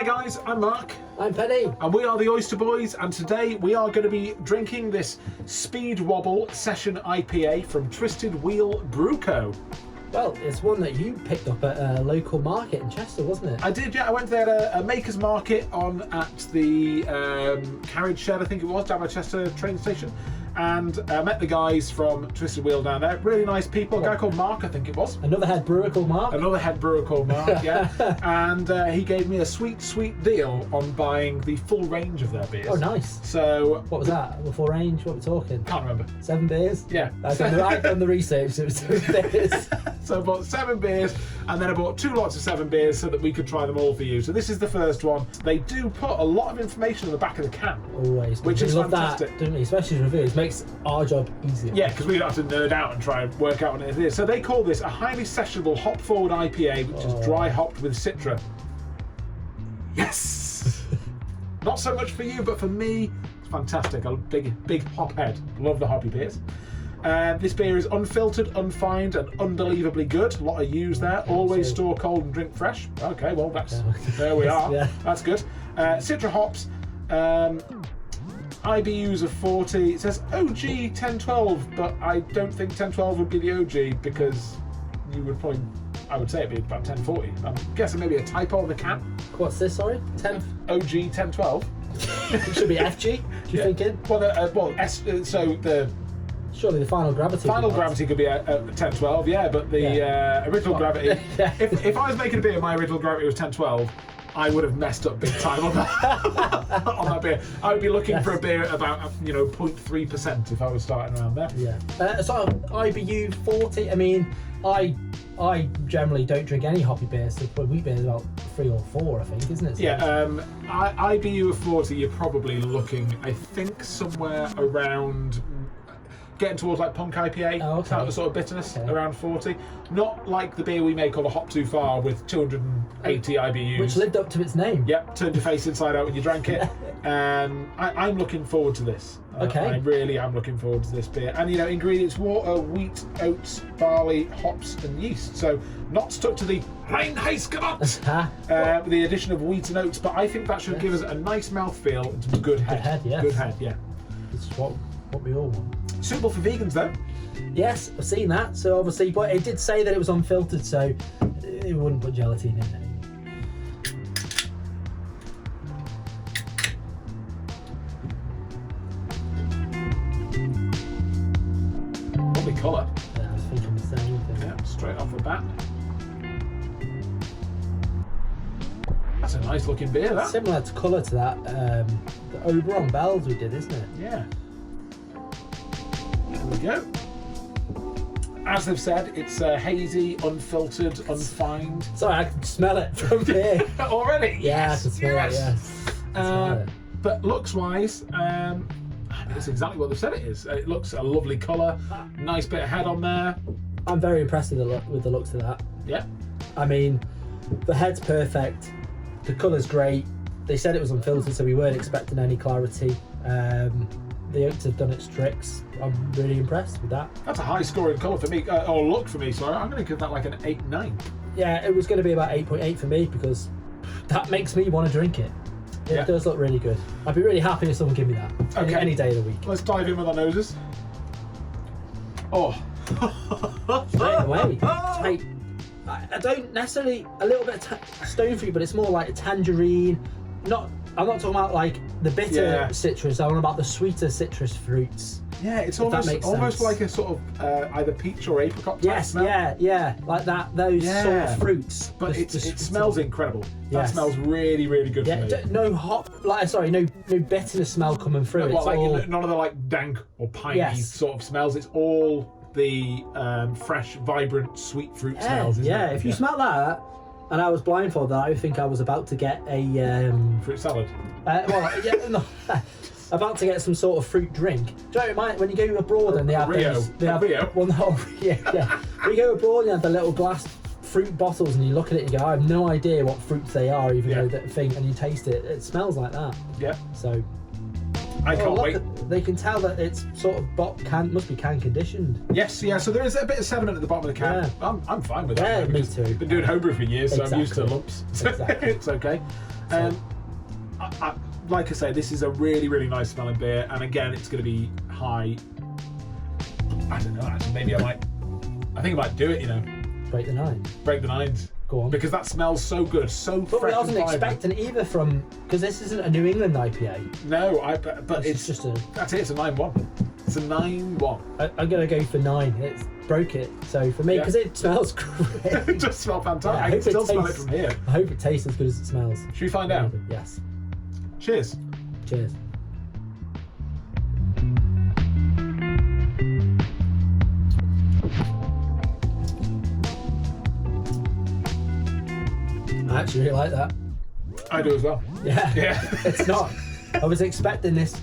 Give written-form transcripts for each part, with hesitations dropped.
guys, I'm Mark. I'm Penny. And we are the Oyster Boys, and today we are going to be drinking this Speed Wobble Session IPA from Twisted Wheel Brew Co. Well, it's one that you picked up at a local market in Chester, wasn't it? I did, yeah. I went there at a maker's market at the carriage shed, I think it was, down by Chester train station. And I met the guys from Twisted Wheel down there. Really nice people. A guy called Mark, I think it was. Another head brewer called Mark. Another head brewer called Mark, yeah. And he gave me a sweet, sweet deal on buying the full range of their beers. Oh, nice. So... What was that? The full range? What are we talking? Can't remember. 7 beers? Yeah. I've done the research. It was 7 beers. So I bought 7 beers, and then I bought 2 lots of 7 beers so that we could try them all for you. So this is the first one. They do put a lot of information on the back of the can. Always. Which is fantastic. That, don't we? Especially reviews. Makes our job easier. Yeah, because we don't have to nerd out and try and work out what it is. So they call this a highly sessionable hop-forward IPA, which is dry hopped with Citra. Yes! Not so much for you, but for me, it's fantastic. I'm a big hop head. Love the hoppy beers. This beer is unfiltered, unfined, and unbelievably good. A lot of use there. Always store cold and drink fresh. Okay, well, there we are. Yeah. That's good. Citra hops. IBUs of 40. It says OG 1012, but I don't think 1012 would be the OG because you would probably, I would say it'd be about 1040. I'm guessing maybe a typo on the can. What's this, sorry? OG 1012. It should be FG, do you thinking? Well, so the... Surely the final gravity. Final gravity could be a 1012, yeah, but the original gravity... Yeah. If I was making a beer, my original gravity was 1012, I would have messed up big time on that, on that beer. I would be looking for a beer at about 0.3% if I was starting around there. Yeah. So IBU 40. I mean, I generally don't drink any hoppy beers. So wheat beer is about 3 or 4, I think, isn't it? So yeah. IBU of 40. You're probably looking, I think, somewhere around. Getting towards like Punk IPA, that sort of bitterness, around 40. Not like the beer we make called a Hop Too Far with 280 IBUs. Which lived up to its name. Yep, turned your face inside out when you drank it. I'm looking forward to this. I really am looking forward to this beer. And ingredients: water, wheat, oats, barley, hops, and yeast. So not stuck to the Reinheitsgebot with the addition of wheat and oats, but I think that should give us a nice mouthfeel and some good head. Good head, yeah. It's what we all want. Suitable for vegans, though. Yes, I've seen that. So obviously, but it did say that it was unfiltered, so it wouldn't put gelatin in it. Lovely colour. Yeah, I was thinking the same thing. Yeah, straight off the bat. That's a nice looking beer, that. Similar to colour to that, the Oberon Bells we did, isn't it? Yeah. There we go. As they've said, it's hazy, unfiltered, unfined. Sorry, I can smell it from here. Already? Yeah, I can smell it, yes. But looks-wise, it's exactly what they've said it is. It looks a lovely colour, nice bit of head on there. I'm very impressed with the looks of that. Yeah. I mean, the head's perfect, the colour's great. They said it was unfiltered, so we weren't expecting any clarity. The oats have done its tricks. I'm really impressed with that. That's a high scoring colour for me, or look for me, sorry. I'm going to give that like an 8-9. Yeah, it was going to be about 8.8 for me because that makes me want to drink it. It does look really good. I'd be really happy if someone gave me that any day of the week. Let's dive in with our noses. Oh. Straight away. I don't necessarily, a little bit of stone fruit, but it's more like a tangerine. I'm not talking about like the bitter citrus. I'm about the sweeter citrus fruits. Yeah, it's almost like a sort of either peach or apricot type smell. Yeah, like that. Those sort of fruits. But it smells incredible. That smells really, really good for me. No hop, no bitterness smell coming through. None of the like dank or piney sort of smells. It's all the fresh, vibrant, sweet fruit smells. Isn't it? If you smell that. And I was blindfolded, I think I was about to get a fruit salad. About to get some sort of fruit drink. Do you know when you go abroad and they have Rio? When you go abroad and you have the little glass fruit bottles and you look at it and you go, I have no idea what fruits they are, even though that thing, and you taste it. It smells like that. Yeah. So I can't wait. They can tell that it's sort of must be can conditioned. Yes, yeah. So there is a bit of sediment at the bottom of the can. I'm fine with that. Yeah, me too. Been doing homebrew for years, so I'm used to lumps. So it's okay. So. Like I say, this is a really, really nice smelling beer, and again, it's going to be high. I don't know. Actually, maybe I think I might do it. Break the nine. Break the nines. Go on. Because that smells so good, so but fresh. But we wasn't expecting either from, because this isn't a New England IPA. No, but it's just a. That's it. It's a 9-1. It's a 9-1. I'm gonna go for 9. It's broke it. So for me, because it smells great. It does smell fantastic. Yeah, I can still smell it from here. I hope it tastes as good as it smells. Should we find out? Yes. Cheers. Cheers. I actually really like that. I do as well. Yeah. It's not. I was expecting this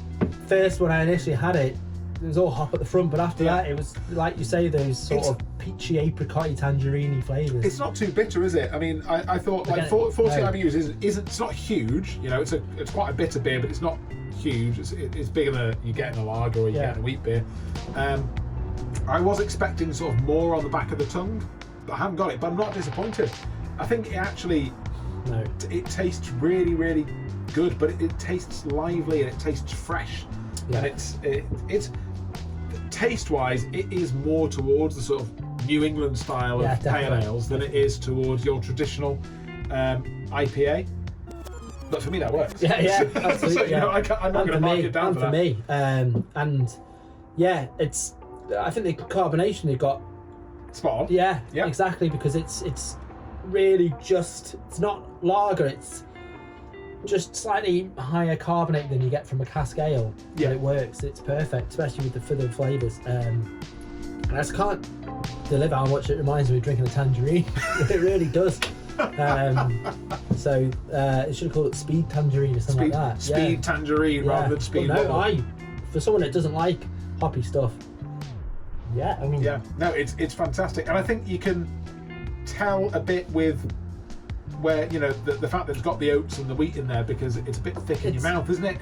first when I initially had it. It was all hop at the front, but after that, it was like you say, those sort of peachy, apricot, tangerine flavours. It's not too bitter, is it? I mean, I thought like 40 IBUs isn't. It's not huge. It's quite a bitter beer, but it's not huge. It's bigger than you get in a lager or you get in a wheat beer. I was expecting sort of more on the back of the tongue, but I haven't got it. But I'm not disappointed. I think it actually. No. It tastes really, really good, but it tastes lively and it tastes fresh. Yeah. And it's taste-wise, it is more towards the sort of New England style of pale ales than it is towards your traditional IPA. But for me, that works. Yeah, absolutely. So, I'm not going to mark it down for that. For me, and yeah, I think the carbonation they got spot on. Yeah, exactly, because it's really it's not lager, it's just slightly higher carbonate than you get from a cask ale. But it works, it's perfect, especially with the further flavours. And I just can't deliver how much it reminds me of drinking a tangerine. It really does. So it should have called it Speed Tangerine or something like that. Speed Tangerine rather than Speed Wobble. For someone that doesn't like hoppy stuff, it's fantastic, and I think you can tell a bit with where the fact that it's got the oats and the wheat in there, because it's a bit thick in your mouth, isn't it?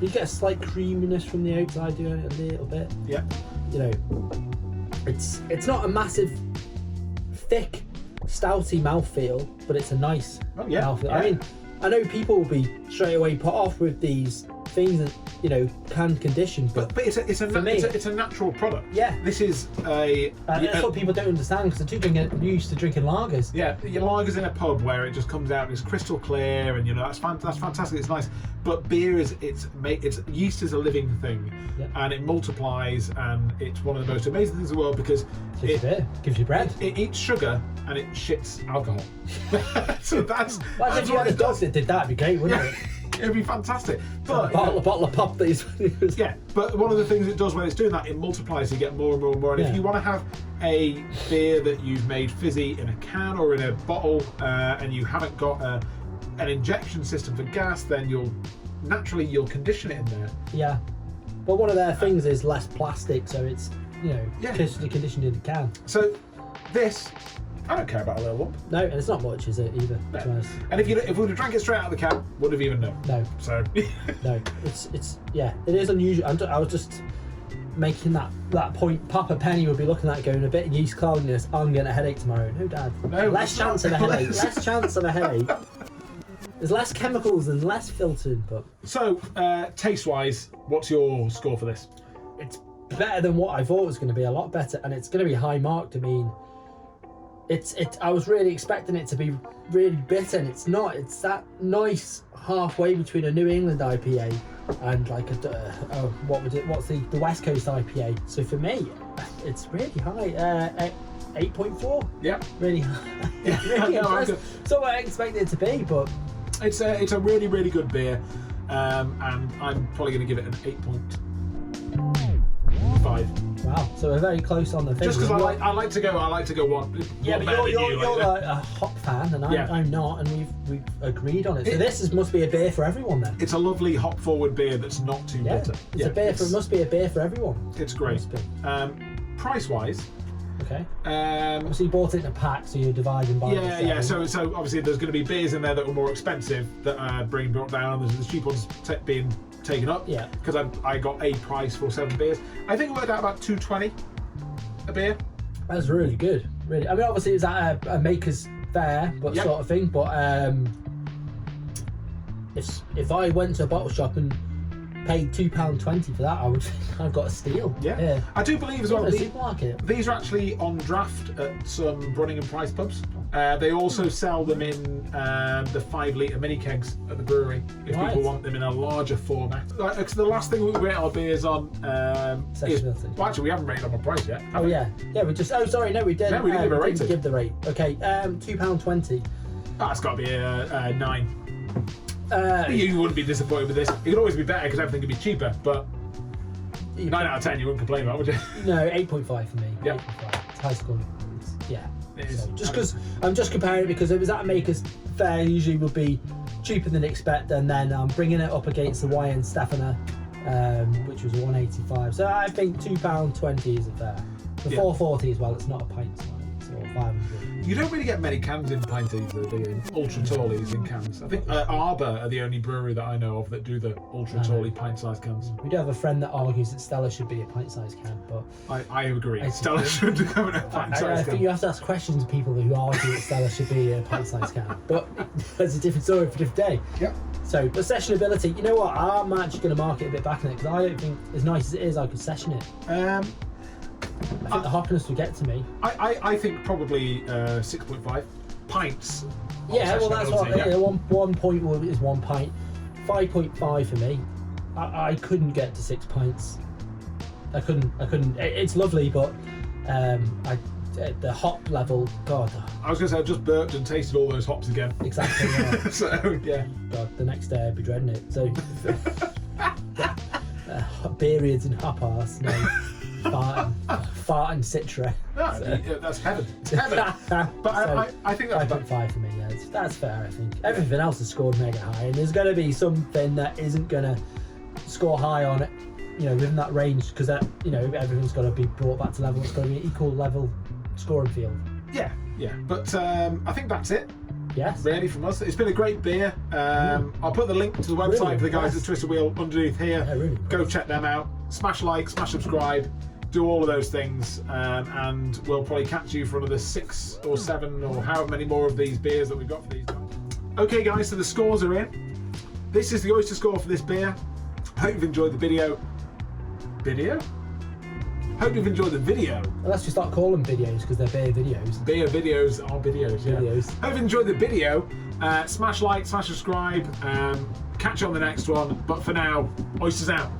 You get a slight creaminess from the oats. I do a little bit. It's not a massive thick stouty mouthfeel, but it's a nice mouthfeel. I mean, I know people will be straight away put off with these things and canned condition, but it's a natural product. This is that's what people don't understand, because they're too used to drinking lagers. Your lager's in a pub where it just comes out and it's crystal clear, and that's fantastic. It's nice, but beer it's yeast is a living thing, and it multiplies, and it's one of the most amazing things in the world, because it gives you bread. It eats sugar and it shits alcohol. So that's if you had a dog that did that, it'd be great, wouldn't it? It'd be fantastic. But a bottle of pop that is. But one of the things it does when it's doing that, it multiplies. You get more and more and more. And if you want to have a beer that you've made fizzy in a can or in a bottle, and you haven't got an injection system for gas, then you'll condition it in there. Yeah. But one of their things is less plastic, so it's crystal conditioned in the can. So this. I don't care about a little lump. No, and it's not much, is it, either? No. And if we would have drank it straight out of the can, wouldn't have even known. No. So. No, it's it is unusual. I was just making that point. Papa Penny would be looking at it going, a bit of yeast cloudiness, I'm getting a headache tomorrow. No, Dad. No. Less chance of a headache. Less chance of a headache. There's less chemicals and less filtered, but. So, taste-wise, what's your score for this? It's better than what I thought it was going to be. A lot better, and it's going to be high marked. I mean. I was really expecting it to be really bitter, and it's not. It's that nice halfway between a New England IPA and like what's the West Coast IPA. So for me, it's really high. 8.4. Yeah. Really high. Really impressive. So I expected it to be, but it's a really, really good beer, and I'm probably going to give it an 8.5. Wow, so we're very close on the thing. Just because I like to go one. Yeah, but you're a hop fan, and I'm not, and we've agreed on it. So this must be a beer for everyone then. It's a lovely hop forward beer that's not too bitter. It must be a beer for everyone. It's great. Price wise. Okay. So you bought it in a pack, so you're dividing by. Yeah. So obviously there's going to be beers in there that were more expensive that are being brought down, and there's the cheap ones being taken up. Yeah. Because I got a price for 7 beers. I think it worked out about $2.20 a beer. That's really good. Really. I mean, obviously it's at a maker's fair, sort of thing. But if I went to a bottle shop and paid £2.20 for that, I've got a steal. Yeah. I do believe as well. Supermarket. These are actually on draft at some Brunning and Price pubs. They also sell them in the 5 litre mini kegs at the brewery if people want them in a larger format. Like, so the last thing we rate our beers on is, well, actually we haven't rated on my price yet. Oh yeah, we just. Oh sorry, no, we didn't. No, we didn't give a rating. Give the rate. Okay, £2.20. That's got to be a 9. You wouldn't be disappointed with this. It could always be better because everything could be cheaper, but 9 out of 10 you wouldn't complain about, would you? No, 8.5 for me. Yep. 8.5. It's high score. Yeah. It is. So just because I'm just comparing it because if it was at Maker's Fair, usually would be cheaper than expect, and then I'm bringing it up against the YN Stefaner, which was £1.85. So I think £2.20 is fair. The 440 as well. It's not a pint, so it's all 500. You don't really get many cans in pint either, do you? Ultra tallies in cans. I think Arbor are the only brewery that I know of that do the ultra tally pint-sized cans. We do have a friend that argues that Stella should be a pint-sized can, but I agree. Stella should become a pint-sized can. I think you have to ask questions to people who argue that Stella should be a pint-sized can, but that's a different story for a different day. Yep. So, but sessionability, you know what? I'm actually going to market a bit back on it because I don't think, as nice as it is, I could session it. I think the hoppiness would get to me. I think probably 6.5 pints. Yeah, well that's what. Yeah. One point is 1 pint. 5.5 for me. I couldn't get to 6 pints. I couldn't. It's lovely, but the hop level. God. I was going to say I just burped and tasted all those hops again. Exactly. Yeah. So yeah. God, the next day I'd be dreading it. So. Periods and hop arse. No. Fart and Citra. That's heaven. It's heaven. But so, I think that's 5.5 for me. Yeah, that's fair. I think everything else has scored mega high, and there's going to be something that isn't going to score high on it. You know, within that range, because that everything's got to be brought back to level. It's got to be an equal level scoring field. Yeah. But I think that's it. Yes. Really from us. It's been a great beer. I'll put the link to the website really, for the guys at Twisted Wheel underneath here. Yeah, really. Go check them out. Smash like, smash subscribe. Do all of those things, and we'll probably catch you for another 6 or 7 or however many more of these beers that we've got for these guys. Okay guys, so the scores are in. This is the oyster score for this beer. Hope you've enjoyed the video. Hope you've enjoyed the video. Unless we start calling them videos because they're beer videos. Beer videos are videos, yeah. Hope you've enjoyed the video. Smash like, smash subscribe. Catch you on the next one. But for now, oysters out.